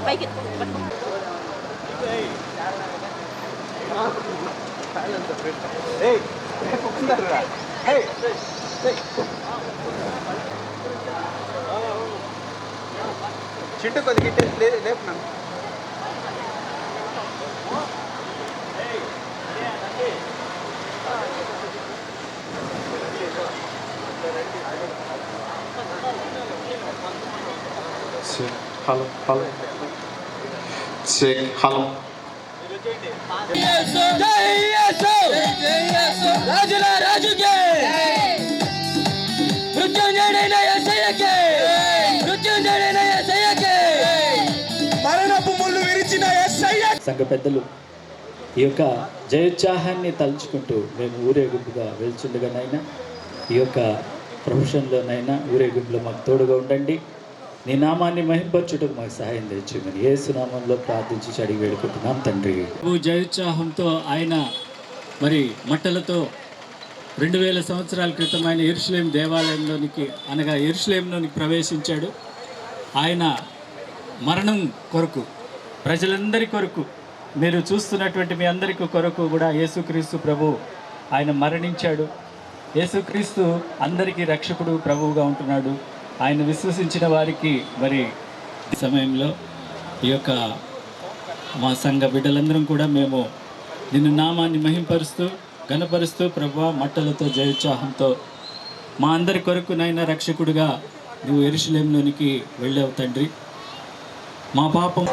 పైకి చింటూ కొద్దిగా లేపు నన్ను. Hello hello check hello. రాజుల రాజుకే మృత్యుంజయుడైన యేసయ్యకే మృత్యుంజయుడైన యేసయ్యకే మరణపు ముళ్ళు విరిచిన యేసయ్య. సంఘ పెద్దలు ఈ యొక్క జయోత్సాహాన్ని తలుచుకుంటూ మేము ఊరేగింపుగా వెళ్తుండగానైనా ఈ యొక్క ప్రొఫెషన్లోనైనా ఊరేగింపులో మాకు తోడుగా ఉండండి. నీ నామాన్ని మహింపరచుటకు మాకు సహాయం తెచ్చుమని యేసు నామంలో ప్రార్థించి అడిగి వేడుకుంటున్నాం తండ్రి. జయోత్సాహంతో ఆయన మరి మట్టలతో 2000 సంవత్సరాల క్రితం ఆయన యెరూషలేము దేవాలయంలోనికి అనగా యెరూషలేములోనికి ప్రవేశించాడు. ఆయన మరణం కొరకు ప్రజలందరి కొరకు మీరు చూస్తున్నటువంటి మీ అందరికీ కొరకు కూడా యేసుక్రీస్తు ప్రభు ఆయన మరణించాడు. యేసుక్రీస్తు అందరికీ రక్షకుడు ప్రభువుగా ఉంటున్నాడు. ఆయన విశ్వసించిన వారికి మరి ఈ సమయంలో ఈ యొక్క మా సంఘ బిడ్డలందరం కూడా మేము నిన్ను నామాన్ని మహింపరుస్తూ ఘనపరుస్తూ ప్రభువా మట్టలతో జయోత్సాహంతో మా అందరి కొరకునైనా రక్షకుడిగా నువ్వు యెరూషలేములోనికి వెళ్ళావు తండ్రి. మా పాపం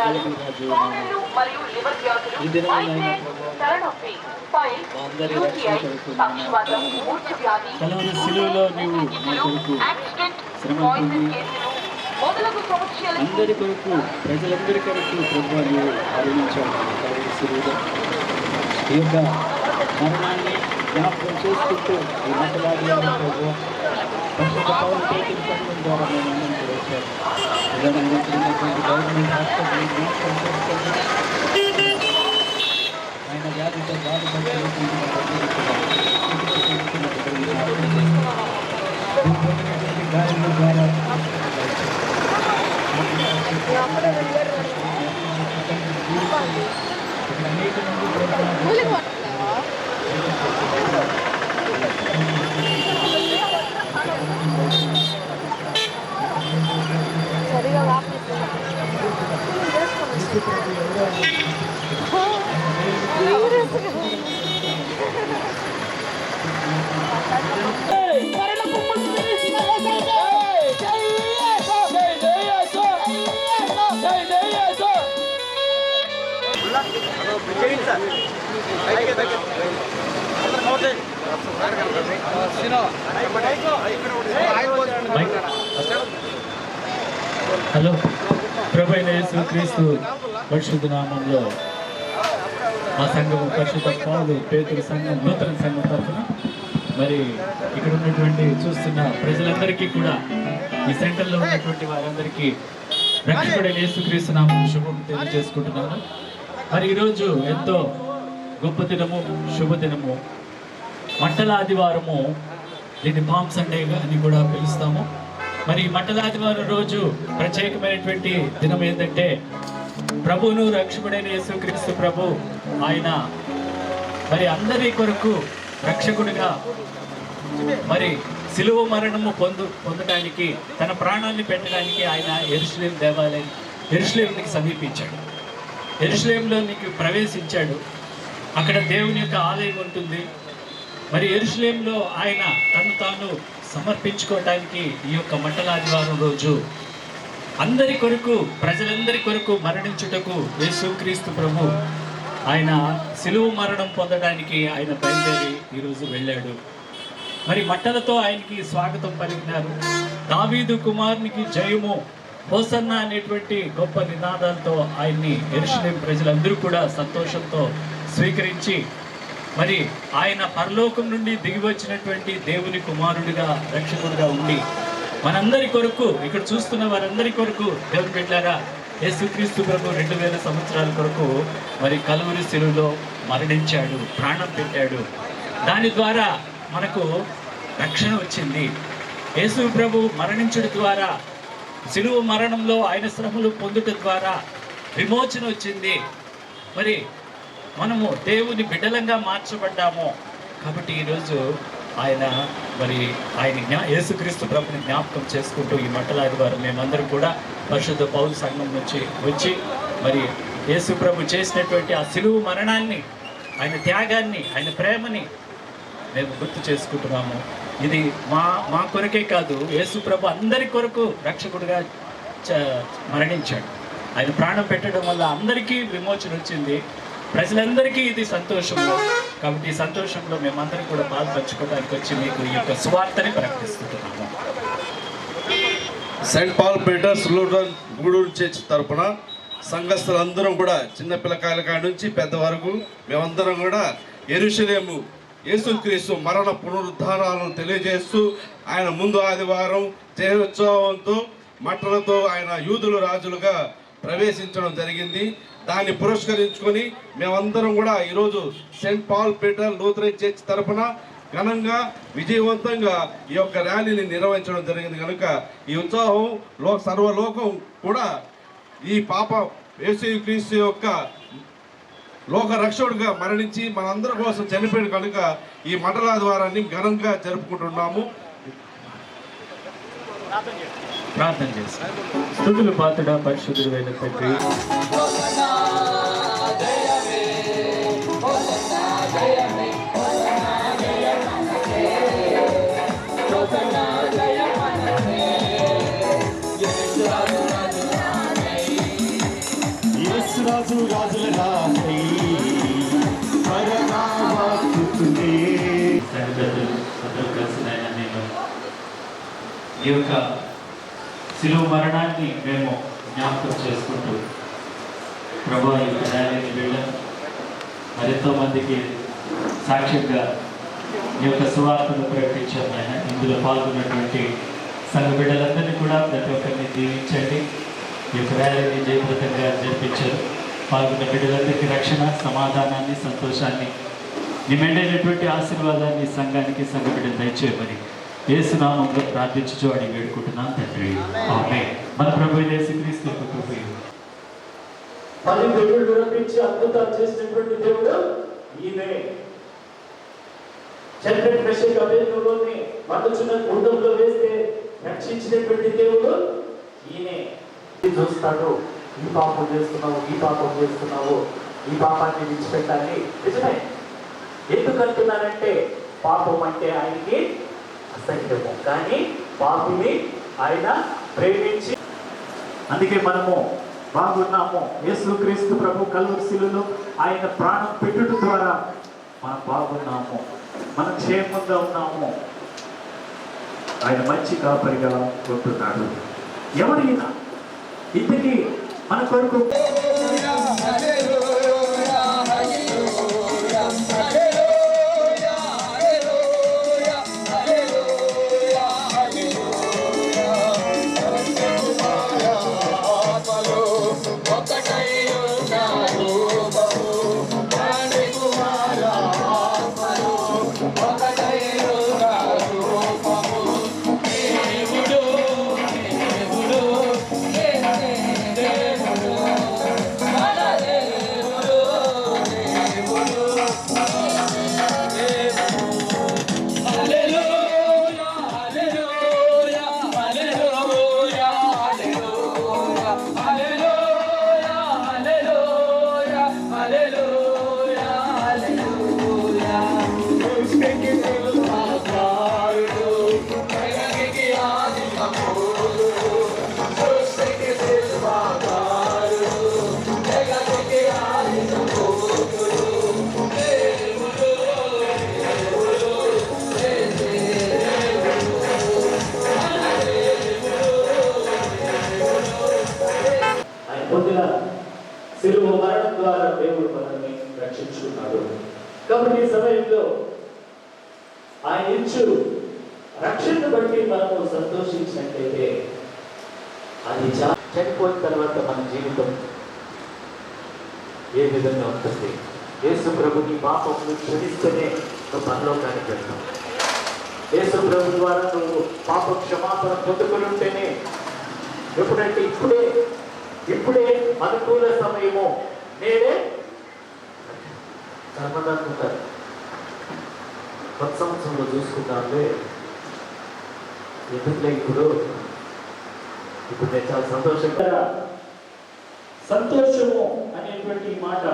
గాలి, స్పాండిలు మరియు లివర్ వ్యాధులు, మైగ్రేన్, తలనొప్పి, పైల్స్, యూటీఐ, పక్షవాతం, మూర్ఛ వ్యాధి, కలవరి సిలువలో నీవు నా కొరకు యాక్సిడెంట్, శ్రమ పాయిజన్ పొంది కేసులు మొదలగు సమస్యలకు అందరి కొరకు ప్రజలందరి కొరకు ప్రభువా నీవు మరణించావు కలవరి సిలువలో. ఈ యొక్క మరణాన్ని జ్ఞాపకం చేసుకుంటూ ఈ మతలాది ప్రభువా పరిశుద్ధ పౌరుల పేటింగ్ పట్టణం ద్వారా మేము అందరం కూడా వచ్చాము. ఇలాగైనా ఉన్నటువంటి గవర్నమెంట్ హాస్పిటల్ జ్ఞాపకం చేసుకోండి. ఆయన వ్యాధితో బాధపడుతున్నటువంటి గాయాల ద్వారా అనేక మంది సరిగా చేయండి సార్. హలో, ప్రభువైన యేసుక్రీస్తు పరిశుద్ధ నామంలో మా సంఘం పరిశుద్ధ పౌలు పేతురు సంఘం నూతన సంఘం తరఫున మరి ఇక్కడ ఉన్నటువంటి చూస్తున్న ప్రజలందరికీ కూడా ఈ సెంటర్లో ఉన్నటువంటి వారందరికీ రక్షకుడైన యేసుక్రీస్తు నామం శుభం తెలియజేసుకుంటున్నాను. మరి ఈరోజు ఎంతో గొప్ప దినము, శుభదినము, మట్టల ఆదివారము. దీన్ని పామ్ సండే అని కూడా పిలుస్తాము. మరి మట్టల ఆదివారం రోజు ప్రత్యేకమైనటువంటి దినం ఏంటంటే ప్రభువును రక్షకుడైన యేసుక్రీస్తు ప్రభు ఆయన మరి అందరి కొరకు రక్షకుడిగా మరి సిలువ మరణము పొందడానికి తన ప్రాణాన్ని పెట్టడానికి ఆయన యెరూషలేముకి సమీపించాడు. యెరూషలేములోనికి ప్రవేశించాడు. అక్కడ దేవుని యొక్క ఆలయం ఉంటుంది. మరి యెరూషలేములో ఆయన తను తాను సమర్పించుకోవడానికి ఈ యొక్క మట్టల ఆదివారం రోజు అందరి కొరకు, ప్రజలందరి కొరకు మరణించుటకు యేసుక్రీస్తు ప్రభు ఆయన సిలువ మరణం పొందడానికి ఆయన బయలుదేరి ఈరోజు వెళ్ళాడు. మరి మట్టలతో ఆయనకి స్వాగతం పలికినారు. దావీదు కుమారునికి జయము, హోసన్న అనేటువంటి గొప్ప నినాదాలతో ఆయన్ని యెరూషలేము ప్రజలందరూ కూడా సంతోషంతో స్వీకరించి మరి ఆయన పరలోకం నుండి దిగి వచ్చినటువంటి దేవుని కుమారుడిగా, రక్షకుడిగా ఉండి మనందరి కొరకు, ఇక్కడ చూస్తున్న వారందరి కొరకు దేవుని బిడ్డలారా యేసుక్రీస్తు ప్రభు 2000 సంవత్సరాల కొరకు మరి కలువరి సిలువలో మరణించాడు, ప్రాణం పెట్టాడు. దాని ద్వారా మనకు రక్షణ వచ్చింది. యేసు ప్రభు మరణించడం ద్వారా, సిలువ మరణంలో ఆయన శ్రమలు పొందుట ద్వారా విమోచన వచ్చింది. మరి మనము దేవుని బిడ్డలంగా మార్చబడ్డాము. కాబట్టి ఈరోజు ఆయన యేసుక్రీస్తు ప్రభుని జ్ఞాపకం చేసుకుంటూ ఈ మట్టల ఆదివారం మేమందరం కూడా పరిశుద్ధ పౌలు సంఘం నుంచి వచ్చి మరి యేసు ప్రభు చేసినటువంటి ఆ సిలువ మరణాన్ని, ఆయన త్యాగాన్ని, ఆయన ప్రేమని మేము గుర్తు చేసుకుంటున్నాము. ఇది మా కొరకే కాదు, యేసు ప్రభు అందరి కొరకు రక్షకుడిగా మరణించాడు. ఆయన ప్రాణం పెట్టడం వల్ల అందరికీ విమోచన వచ్చింది. ప్రజలందరికీ ఇది సంతోషము. కాబట్టి ఈ సంతోషంలో మేమందరం కూడా పాల్పంచుకోవడానికి వచ్చి మీకు ఈ యొక్క సువార్తని ప్రకటిస్తున్నాము. Saint Paul Peter's Lutheran Gudur church తరపున సంఘస్థులందరం కూడా చిన్న పిల్లకాయల కాడి నుంచి పెద్ద వరకు మేమందరం కూడా యెరూషలేము యేసుక్రీస్తు మరణ పునరుద్ధానాలను తెలియజేస్తూ ఆయన ముందు ఆదివారం జయోత్సవంతో మట్టలతో ఆయన యూదుల రాజులుగా ప్రవేశించడం జరిగింది. దాన్ని పురస్కరించుకొని మేమందరం కూడా ఈరోజు Saint Paul Peter Lutheran Church తరఫున ఘనంగా, విజయవంతంగా ఈ యొక్క ర్యాలీని నిర్వహించడం జరిగింది. కనుక ఈ ఉత్సవం సర్వలోకం కూడా ఈ పాప యేసుక్రీస్తు యొక్క లోక రక్షకుడిగా మరణించి మనందరి కోసం చనిపోయాడు కనుక ఈ మట్టల ఆదివారాన్ని ఘనంగా జరుపుకుంటున్నాము. ప్రార్థన చేసి స్తుతులు పాత్రుడా, పరిశుద్ధుడైన తండ్రి, ఈ యొక్క శిలువ మరణాన్ని మేము జ్ఞాపకం చేసుకుంటూ ప్రభు ఈ యొక్క ర్యాలీని వెళ్ళాం. మరెంతో మందికి సాక్ష్యంగా ఈ యొక్క సువార్తను ప్రకటించాం ఆయన. ఇందులో పాల్గొన్నటువంటి సంఘ బిడ్డలందరినీ కూడా ప్రతి ఒక్కరిని దీవించండి. ఈ యొక్క ర్యాలీని జయప్రదంగా జరిపించారు. పాల్గొన్న బిడ్డలందరికీ రక్షణ, సమాధానాన్ని, సంతోషాన్ని, నిమెండైనటువంటి ఆశీర్వాదాన్ని సంఘానికి, సంఘ బిడ్డలు దయచేయమని యేసునామంలో ప్రార్థించుచు అడిగి వేడుకుంటున్నాను తండ్రి. ఆమేన్. మన ప్రభు యేసుక్రీస్తు యొక్క కృపయు 10 దేవుళ్ళు రప్పించి అద్భుతాలు చేసినటువంటి దేవుడు ఈయనే. చంద్రుడి మెషిక్ అభివృద్ధిలోని మండుచున్న గుండంలో వేస్తే రక్షించినటువంటి దేవుడు ఈయనే. చూస్తాడు, ఈ పాపం చేస్తున్నావు, ఈ పాపం చేస్తున్నావు, ఈ పాపాన్ని విడిచిపెట్టాలి. నిజమే. ఎందుకంటున్నానంటే పాపం అంటే ఆయనకి అసహ్యము, కానీ పాపిని ఆయన ప్రేమించి, అందుకే మనము బాగున్నాము. యేసుక్రీస్తు ప్రభు కల్వరి శిలువలో ఆయన ప్రాణం పెట్టుట ద్వారా మనం బాగున్నాము, మనం క్షేమంగా ఉన్నాము. ఆయన మంచి కాపరిగా ఉంటున్నాడు. ఎవరైనా ఇంతకీ మన కొరకు శిలువ మరణం ద్వారా దేవుడు మనల్ని రక్షించుకున్నాడు. కాబట్టి ఈ సమయంలో ఆయన ఇచ్చు రక్షణ బట్టి మనము సంతోషించినట్లయితే అది చనిపోయిన తర్వాత మన జీవితం ఏ విధంగా ఉంటుంది? యేసు ప్రభుని పాపమును క్షమిస్తేనే నువ్వు పరలోకానికి వెళ్తావు. యేసు ప్రభు ద్వారా నువ్వు పాప క్షమాపణ పొందుకుని ఉంటేనే, ఎప్పుడంటే ఇప్పుడే అనుకూల సమయము, నేనే చాలా అనుకుంటారు. కొత్త సంవత్సరంలో చూసుకుంటాంటే ఎందుకులే ఇప్పుడు నేను చాలా సంతోషంగా. సంతోషము అనేటువంటి మాట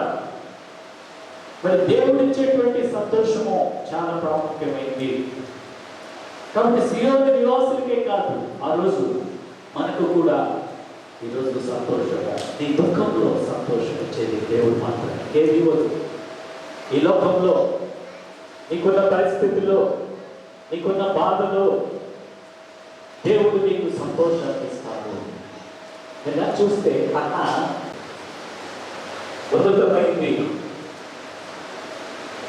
మరి దేవుడిచ్చేటువంటి సంతోషము చాలా ప్రాముఖ్యమైనది. కాబట్టి సియోను నివాసులకే కాదు, ఆ రోజు మనకు కూడా ఈరోజు సంతోషంగా, నీ దుఃఖంలో సంతోషం ఇచ్చేది దేవుడు మాత్రమే. ఏది ఇవ్వదు. ఈ లోకంలో నీకున్న పరిస్థితుల్లో, నీకున్న బాధలో దేవుడు నీకు సంతోషాన్ని ఇస్తాడు. ఇలా చూస్తే అన్న ఉన్నతమైంది,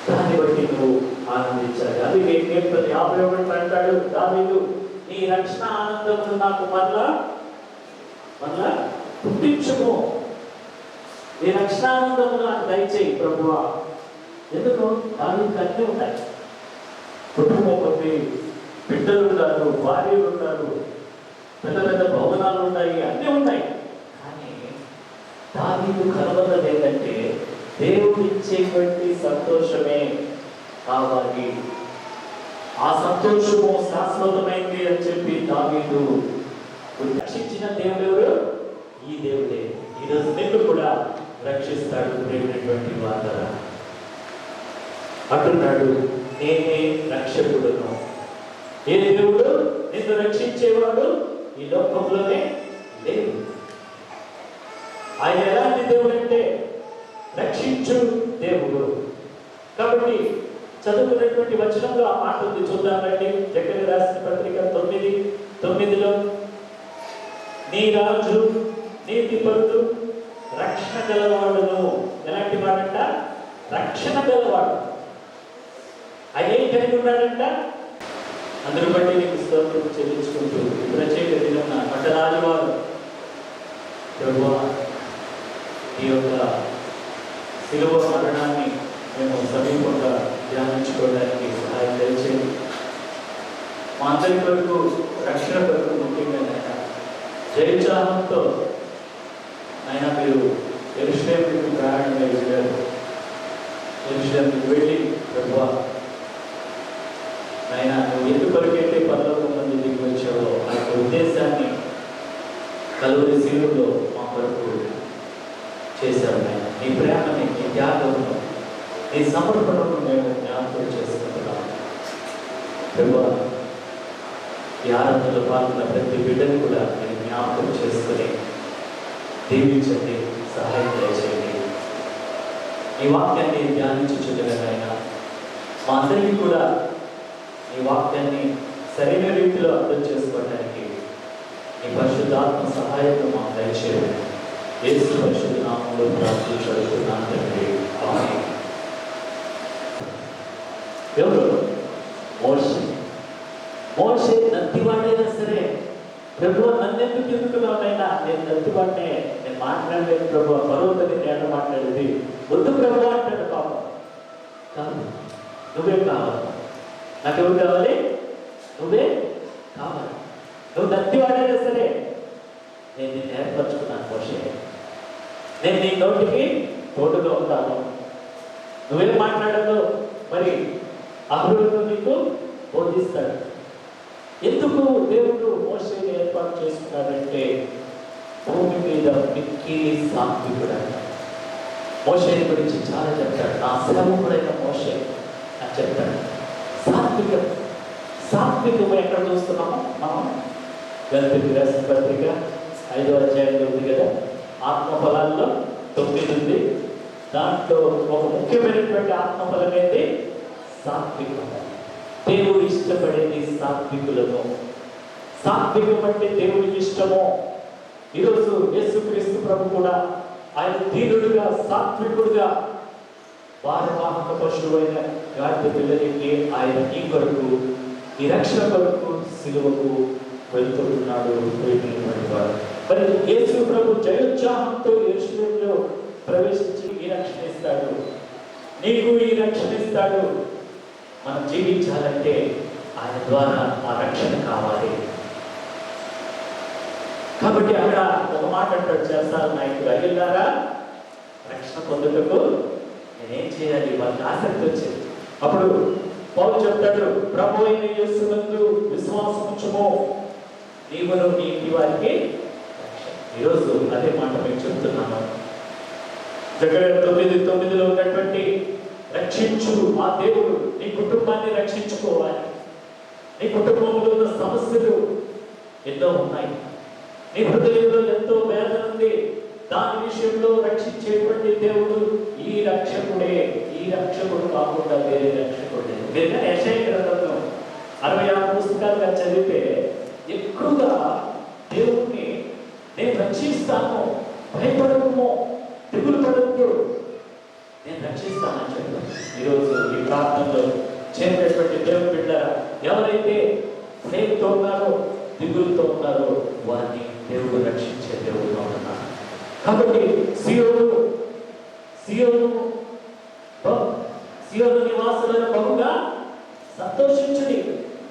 దాన్ని బట్టి నువ్వు ఆనందించాలి. అది కీర్తన 51 అంటాడు దావీదు, నీ రక్షణ ఆనందమును నాకు మరలా పుట్టించుము, నీ రక్షణానందమును నాకు దయచేయి ప్రభువా. ఎందుకు? దావీదుకు అన్నీ ఉన్నాయి. కుటుంబం ఉంది, బిడ్డలు ఉన్నారు, భార్యలు ఉన్నారు, పెద్ద పెద్ద భవనాలు ఉన్నాయి, అన్నీ ఉన్నాయి. కానీ దావీదు కలవన్నది ఏంటంటే దేవుడు ఇచ్చేటువంటి సంతోషమే కావాలి. ఆ సంతోషము శాశ్వతమైంది అని చెప్పి దావీదు రక్షించిన దేవుడు ఎవరు? ఈ దేవుడే. ఈరోజు నిన్ను కూడా రక్షిస్తాడు. ప్రేమైనటువంటి వార్త అంటున్నాడు, నేనే రక్షకుడును. ఏ దేవుడు నిన్ను రక్షించేవాడు ఈ లోకంలోనే లేదు. ఆయన ఎలాంటి దేవుడు అంటే రక్షించు దేవుడు. కాబట్టి చదువుకున్నటువంటి వచనంలో ఆ మాట ఉంది, చూద్దామండి. జకర్యా రాసిన పత్రిక 9 9లో నీ రాజు నీతిపరుడు రక్షణ గలవాడును. ఎలాంటి వాడంట? రక్షణ గలవాడు. ఆయన ఏం కలిగి ఉన్నాడంట? అందరూ బట్టి నీకు స్తోత్రం చెల్లించుకుంటూ ప్రత్యేక దినం పట్టరాజు వారు ప్రభువా ఈ యొక్క శిలువ మరణాన్ని మేము సమీపంగా ధ్యానించుకోవడానికి సహాయం దయచేయండి. మా అందరి కొరకు రక్షణ కొరకు ముఖ్యంగా జయోత్సాహంతో ఆయన మీరు యెరూషలేముకు ప్రయాణమై వెళ్ళారు. యెరూషలేముకు వెళ్ళి ప్రభువా ఆయన నువ్వు ఎందుకొరకైతే పరలోకమందు దిగి వచ్చావో ఆ యొక్క ఉద్దేశాన్ని కలువరి శిలువలో మా కొరకు చేశావు. ఆయన నీ ప్రేమని, నీ త్యాగమును, నీ సమర్పణను మేము జ్ఞాపకం చేసుకుంటున్నాం. ప్రభువా ఈ ఆరాధనలో పాల్గొన్న ప్రతి బిడ్డను కూడా నేను జ్ఞాపకం చేసుకుని దీవించండి, సహాయం చేయండి. ఈ వాక్యాన్ని ధ్యానించుచుండగా ఆయన మా అందరికీ కూడా ఈ వాక్యాన్ని సరైన రీతిలో అర్థం చేసుకోవడానికి ఈ పరిశుద్ధాత్మ సహాయంతో మాకు దయచేయండి. యేసు పరిశుద్ధ నామములో ప్రార్థించుచున్నాను తండ్రి. ఆమేన్. ఎవరు? మోషే. మోషే నత్తివాడైనా సరే ప్రభువా నన్నెందుకు ఎదుగుతున్నావునైనా నేను నత్తివాడినే, నేను మాట్లాడలేదు ప్రభువా, పర్వతని నేను మాట్లాడేది వద్దు ప్రభువా అంటాడు. పాపం కాదు, నువ్వే కావాలి. నాకెవరు కావాలి? నువ్వే కావాలి. నువ్వు నత్తివాడైనా సరే నేను నిన్ను ఏర్పరచుకున్నాను మోషే. నేను నీ నోటికి తోడుగా ఉంటాను. నువ్వేం మాట్లాడాలో మరి అహరోను నీకు బోధిస్తాడు. ఎందుకు దేవుడు మోషేని ఏర్పాటు చేసుకున్నాడంటే భూమి మీద మిక్కిలి సాత్వికుడు. మోషేని గురించి చాలా చెప్తాడు. నా సేవకుడైన మోషే అని చెప్తాడు. సాత్వికం ఎక్కడ చూస్తున్నామో మనం గల్తీ రాసిన పత్రిక 5వ అధ్యాయంలో ఉంది కదా, ఆత్మఫలాల్లో 9 ఉంది. దాంట్లో ఒక ముఖ్యమైనటువంటి ఆత్మఫలం ఏంటి? సాత్వికం. దేవుడు ఇష్టపడేది సాత్వికులను. సాత్వికం అంటే దేవుడికి ఇష్టము. ఈరోజు యేసుక్రీస్తు ప్రభు కూడా ఆయన దీనుడుగా, సాత్వికుడుగా, భారవాహక పశువైన గాడిద పిల్లలకి ఆయన ఈ కొరకు, ఈ రక్షణ కొరకు సిలువకు వెళ్తున్నాడు. మరి యేసు ప్రభు జయోత్సాహంతో యెరూషలేములో ప్రవేశించి ఈ రక్షణ ఇస్తాడు, నీకు ఈ రక్షణ ఇస్తాడు. మనం జీవించాలంటే ఆయన ద్వారా ఆ రక్షణ కావాలి. కాబట్టి అక్కడ ఒక మాట అంటాడు చేస్తారు నాయకుడు, అయ్యారా రక్షణ పొందుటకు నేనేం చేయాలి? వాళ్ళకి ఆసక్తి వచ్చింది. అప్పుడు పౌలు చెప్తాడు, ప్రభు అయిన యేసునందు విశ్వాసం ఉంచుము, నీవును నీ ఇంటి వారికి రక్షణ. ఈరోజు అదే మాట మీకు చెప్తున్నాను. జకర్యా 9:9లో ఉన్నటువంటి రక్షించు ఆ దేవుడు నీ కుటుంబాన్ని రక్షించుకోవాలి. నీ కుటుంబంలో ఉన్న సమస్యలు ఎన్నో ఉన్నాయి. నీ హృదయంలో ఎంతో వేదన ఉంది. దాని విషయంలో రక్షించేటువంటి దేవుడు ఈ రక్షకుడే. ఈ రక్షకుడు కాకుండా వేరే రక్షకుడు లేదు. మీరు యెషయా గ్రంథంలో 66 పుస్తకాలుగా చదివితే ఎక్కువగా దేవుణ్ణి నేను రక్షిస్తాను, భయపడము, దిగులు పడద్దు, నేను రక్షిస్తానని చెప్పాను. ఈరోజు ఈ ప్రాంతంలో చేరినటువంటి దేవుని బిడ్డలారా, ఎవరైతే భయంతో ఉన్నారో, దిగులుతో ఉన్నారో వారిని దేవుడు రక్షించే దేవుడుగా ఉన్నారు. కాబట్టి సియోను నివాసులను బహుగా సంతోషించుడి,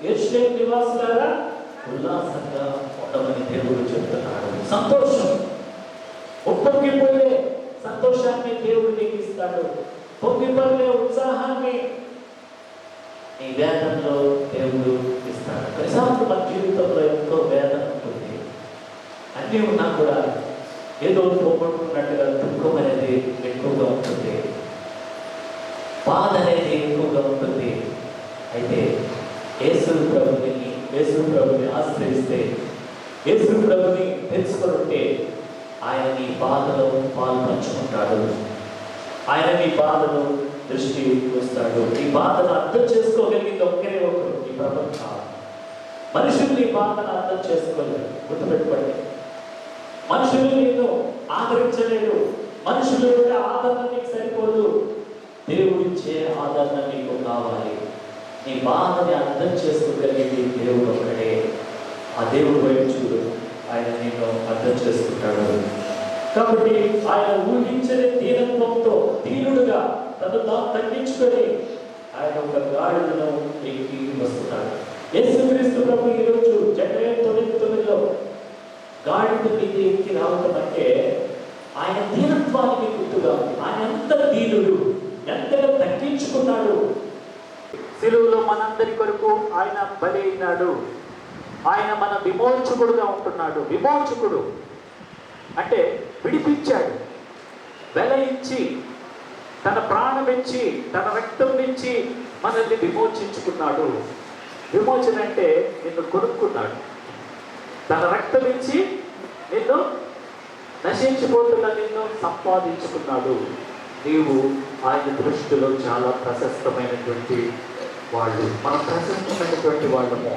యెరూషలేము నివాసులారా ఉల్లాసంగా ఉండమని దేవుడు చెప్తున్నాడు. సంతోషం, ఉప్పొంగిపోయే సంతోషాన్ని దేవుడు నీకు ఇస్తాడు. పొంగిపోయే ఉత్సాహాన్ని నీ వేదనలో దేవుడు ఇస్తాడు. ప్రశాంత్ మన జీవితంలో ఎంతో వేదన ఉంటుంది. అన్నీ ఉన్నా కూడా ఏదో పోగొట్టుకున్నట్టుగా దుఃఖం అనేది ఎక్కువగా ఉంటుంది, బాధ అనేది ఎక్కువగా ఉంటుంది. అయితే యేసు ప్రభుని ఆశ్రయిస్తే, యేసు ప్రభుని తెలుసుకుంటే ఆయన నీ బాధలో పాల్పంచుకుంటాడు. ఆయన నీ బాధలో దృష్టి వస్తాడు. నీ బాధను అర్థం చేసుకోగలిగింది ఒక్కరే ఒకరు, ఈ ప్రపంచం. మనుషులు నీ బాధను అర్థం చేసుకోలేరు. గుర్తుపెట్టుకోండి, మనుషులు నిన్ను ఆదరించలేరు. మనుషులు కూడా ఆదరణ నీకు సరిపోదు. దేవుడిచ్చే ఆదరణ నీకు కావాలి. నీ బాధని అర్థం చేసుకోగలిగేది దేవుడు ఒకడే. ఆ దేవుడు వైపు చూడు, ఆయన నిన్ను అర్థం చేసుకుంటాడు. కాబట్టి ఆయన ఊహించని దీనత్వంతో దీనుడుగా తను తాను తగ్గించుకొని ఆయన ఒక గాడిదను ఎక్కి వస్తున్నాడు. యేసుక్రీస్తు ప్రభు ఈరోజు జనవరి 9 గాడిద మీద ఎక్కి రావడం అంటే ఆయన దీనత్వానికి గుర్తుగా, ఆయన ఎంత దీనుడు, ఎంతగా తగ్గించుకున్నాడు. సిలువలో మనందరి కొరకు ఆయన బలి అయినాడు. ఆయన మన విమోచకుడుగా ఉంటున్నాడు. విమోచకుడు అంటే విడిపించాడు, వెల ఇచ్చి, తన ప్రాణం ఇచ్చి, తన రక్తం ఇచ్చి మనల్ని విమోచించుకున్నాడు. విమోచన అంటే నిన్ను కొనుక్కున్నాడు. తన రక్తం ఇచ్చి నిన్ను నశించిపోతున్న నిన్ను సంపాదించుకున్నాడు. నీవు ఆయన దృష్టిలో చాలా ప్రశస్తమైనటువంటి వాళ్ళు. మనం ప్రశస్తమైనటువంటి వాళ్ళము.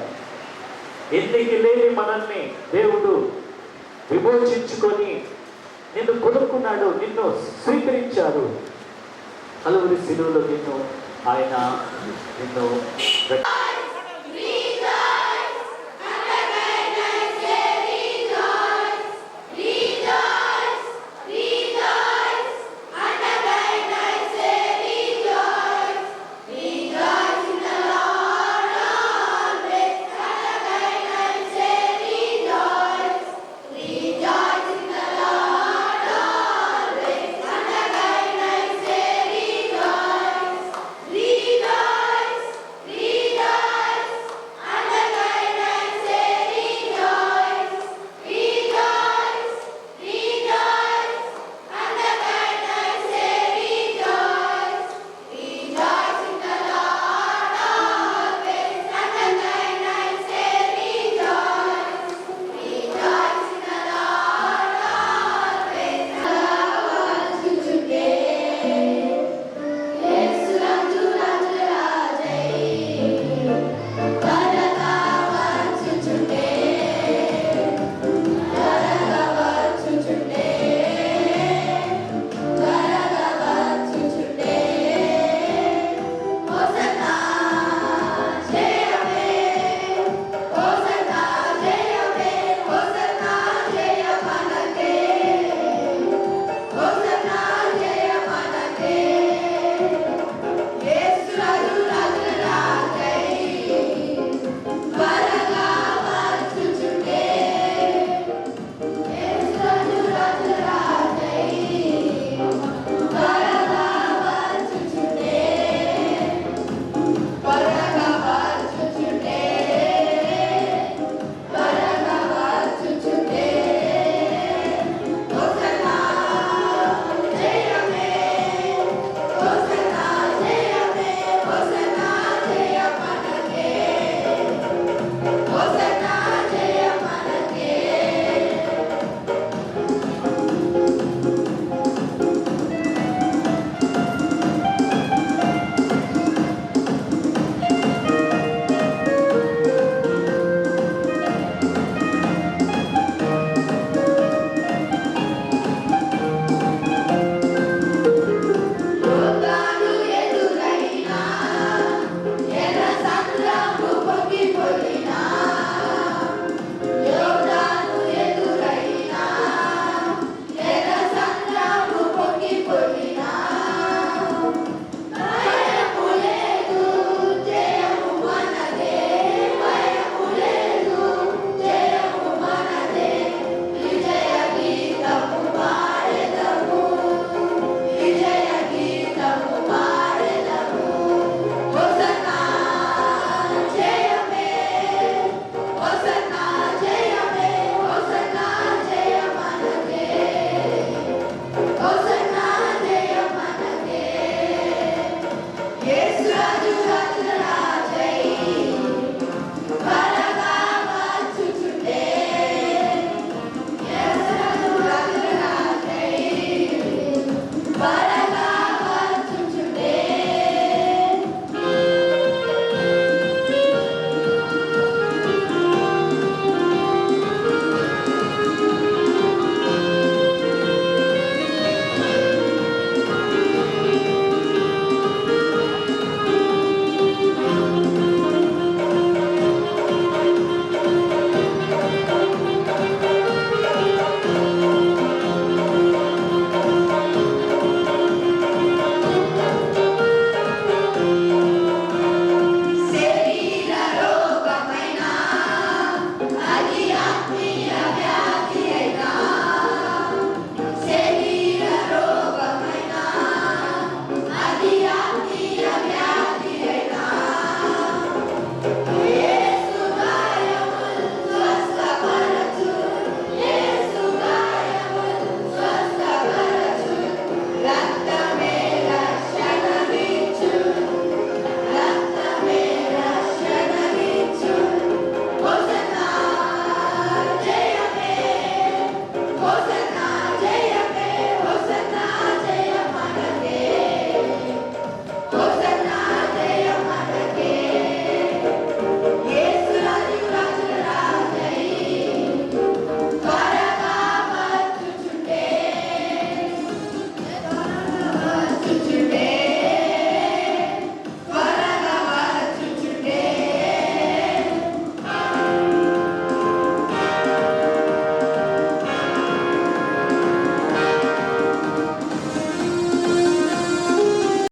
ఎన్నిక లేని మనల్ని దేవుడు విమోచించుకొని నిన్ను కొనుక్కున్నాడు, నిన్ను స్వీకరించాడు. కలువరి శిలువలో నిన్ను